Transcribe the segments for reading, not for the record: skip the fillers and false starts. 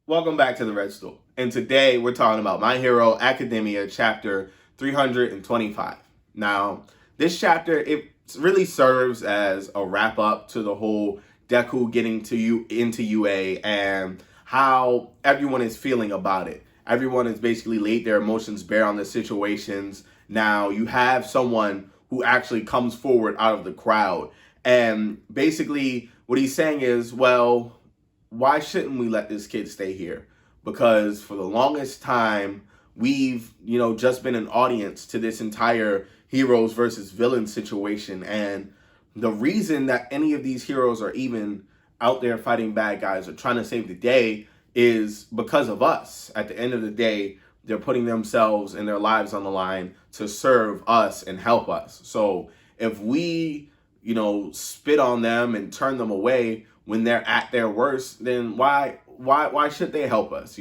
Welcome back to the Red Stool. And today we're talking about My Hero Academia chapter 325. Now, this chapter, it really serves as a wrap up to the whole Deku getting into UA and how everyone is feeling about it. Everyone has basically laid their emotions bare on the situations. Now you have someone who actually comes forward out of the crowd. And basically what he's saying is, well, why shouldn't we let this kid stay here? Because for the longest time, we've, just been an audience to this entire heroes versus villains situation. And the reason that any of these heroes are even out there fighting bad guys or trying to save the day is because of us. At the end of the day, they're putting themselves and their lives on the line to serve us and help us. So if we, spit on them and turn them away when they're at their worst, then why should they help us?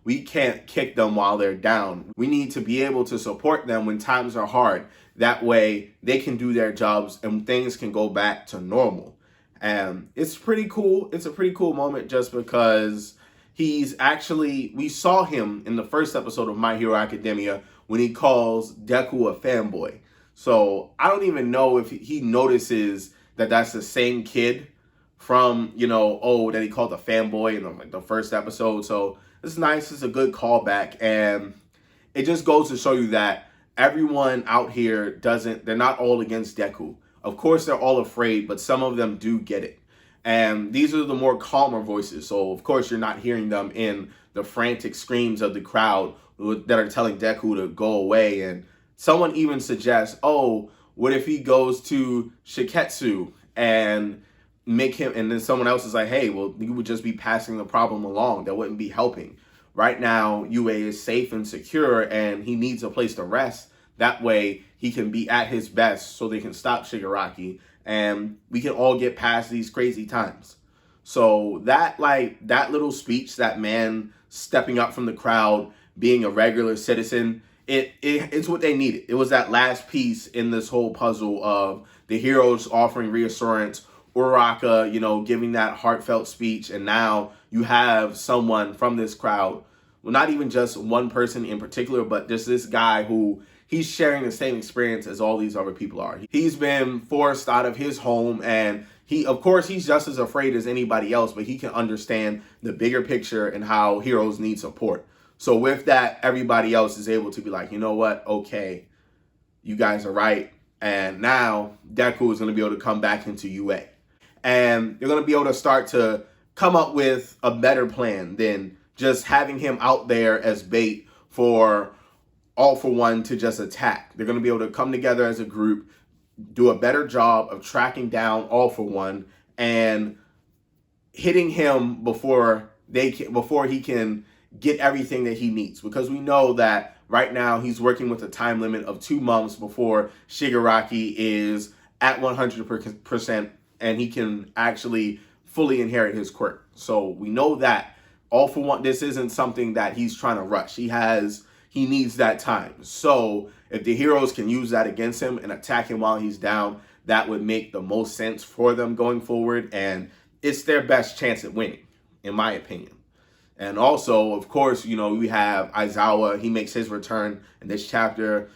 We can't kick them while they're down. We need to be able to support them when times are hard. That way they can do their jobs and things can go back to normal. And it's pretty cool. It's a pretty cool moment just because we saw him in the first episode of My Hero Academia when he calls Deku a fanboy. So I don't even know if he notices that that's the same kid from, that he called a fanboy in the first episode. So it's nice. It's a good callback. And it just goes to show you that everyone out here they're not all against Deku. Of course, they're all afraid, but some of them do get it. And these are the more calmer voices. So, of course, you're not hearing them in the frantic screams of the crowd that are telling Deku to go away. And someone even suggests, oh, what if he goes to Shiketsu and make him, and then someone else is like, hey, well, you would just be passing the problem along. That wouldn't be helping. Right now, UA is safe and secure, and he needs a place to rest. That way, he can be at his best so they can stop Shigaraki, and we can all get past these crazy times. So that little speech, that man stepping up from the crowd, being a regular citizen, it's what they needed. It was that last piece in this whole puzzle of the heroes offering reassurance, Uraraka, giving that heartfelt speech, and now you have someone from this crowd, well, not even just one person in particular, but just this guy who he's sharing the same experience as all these other people are. He's been forced out of his home, and he's just as afraid as anybody else, but he can understand the bigger picture and how heroes need support. So with that, everybody else is able to be like, you know what? Okay, you guys are right. And now Deku is going to be able to come back into UA. And they're going to be able to start to come up with a better plan than just having him out there as bait for All For One to just attack. They're going to be able to come together as a group, do a better job of tracking down All For One and hitting him before he can get everything that he needs. Because we know that right now he's working with a time limit of 2 months before Shigaraki is at 100% and he can actually fully inherit his quirk. So we know that All For One, this isn't something that he's trying to rush. He needs that time. So if the heroes can use that against him and attack him while he's down, that would make the most sense for them going forward. And it's their best chance at winning, in my opinion. And also, of course, we have Aizawa. He makes his return in this chapter.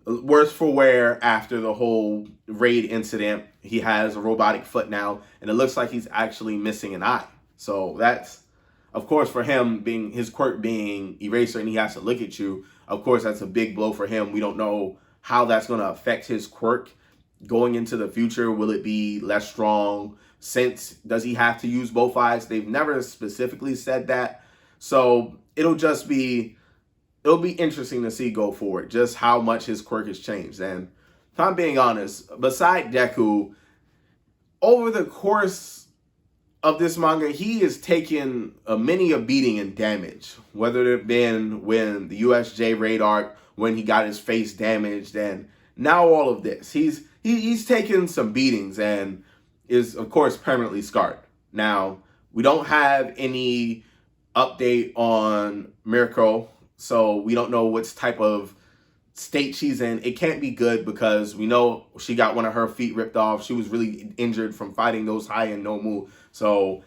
Worse for wear after the whole raid incident. He has a robotic foot now, and it looks like he's actually missing an eye. So that's, of course, for him, his quirk being Eraser and he has to look at you, of course, that's a big blow for him. We don't know how that's going to affect his quirk going into the future. Will it be less strong? Does he have to use both eyes? They've never specifically said that. So it'll be interesting to see go forward, just how much his quirk has changed. And if I'm being honest, beside Deku, over the course of this manga, he has taken many a beating and damage, whether it been when the USJ raid arc, when he got his face damaged, and now all of this. He's taken some beatings and is, of course, permanently scarred. Now, we don't have any update on Mirko, so we don't know what type of state she's in. It can't be good because we know she got one of her feet ripped off. She was really injured from fighting those High and Nomu. So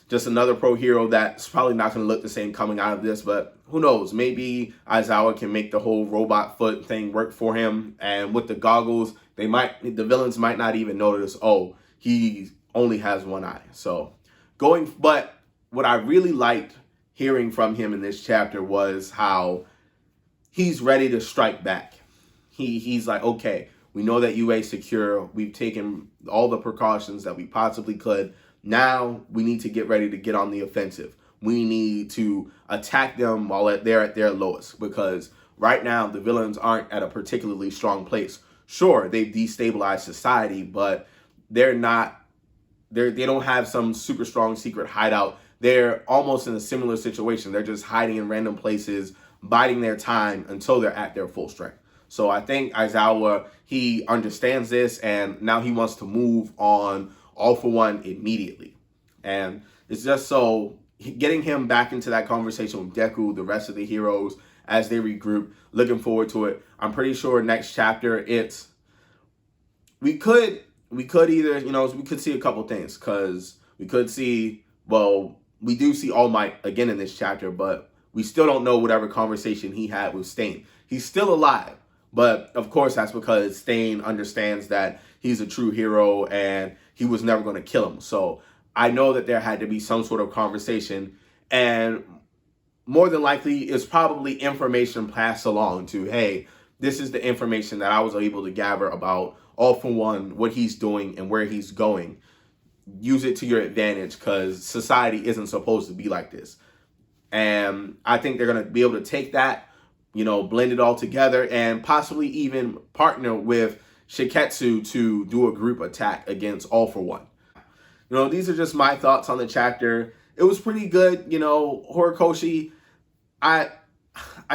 just another pro hero that's probably not going to look the same coming out of this, but who knows? Maybe Aizawa can make the whole robot foot thing work for him, and with the goggles, the villains might not even notice, oh, he only has one eye. So but what I really liked hearing from him in this chapter was how he's ready to strike back. He's like, okay, we know that UA is secure. We've taken all the precautions that we possibly could. Now we need to get ready to get on the offensive. We need to attack them while they're at their lowest, because right now the villains aren't at a particularly strong place. Sure, they've destabilized society, but they don't have some super strong secret hideout. They're almost in a similar situation. They're just hiding in random places, biding their time until they're at their full strength. So I think Aizawa, he understands this, and now he wants to move on All For One immediately. And it's just so getting him back into that conversation with Deku, the rest of the heroes, as they regroup, looking forward to it. I'm pretty sure next chapter, we could either, we could see a couple things, because we could see, we do see All Might again in this chapter, but we still don't know whatever conversation he had with Stain. He's still alive, but of course that's because Stain understands that he's a true hero and he was never going to kill him. So I know that there had to be some sort of conversation, and more than likely it's probably information passed along to, hey, this is the information that I was able to gather about All For One, what he's doing and where he's going. Use it to your advantage, because society isn't supposed to be like this. And I think they're going to be able to take that, blend it all together, and possibly even partner with Shiketsu to do a group attack against All For One. These are just my thoughts on the chapter. It was pretty good. Horikoshi, I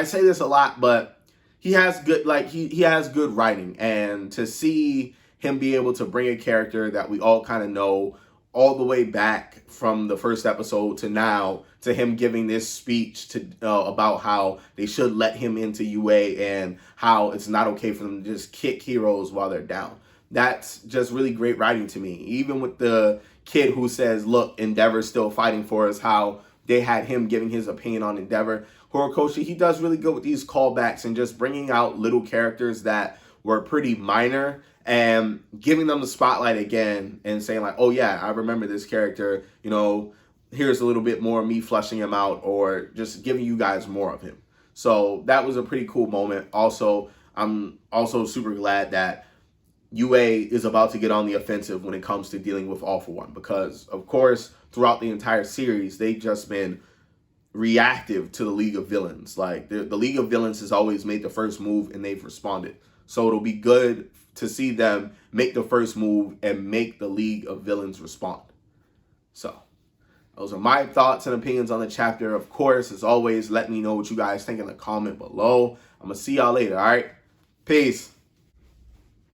say this a lot, but he has good, he has good writing, and to see him be able to bring a character that we all kind of know all the way back from the first episode to now, to him giving this speech to about how they should let him into UA and how it's not okay for them to just kick heroes while they're down. That's just really great writing to me. Even with the kid who says, look, Endeavor's still fighting for us, how they had him giving his opinion on Endeavor. Horikoshi, he does really good with these callbacks and just bringing out little characters that were pretty minor and giving them the spotlight again and saying like, oh yeah, I remember this character, here's a little bit more of me fleshing him out, or just giving you guys more of him. So that was a pretty cool moment. Also, I'm also super glad that UA is about to get on the offensive when it comes to dealing with All For One, because of course, throughout the entire series, they've just been reactive to the League of Villains. Like the League of Villains has always made the first move and they've responded. So it'll be good to see them make the first move and make the League of Villains respond. So those are my thoughts and opinions on the chapter. Of course, as always, let me know what you guys think in the comment below. I'm going to see y'all later, all right? Peace.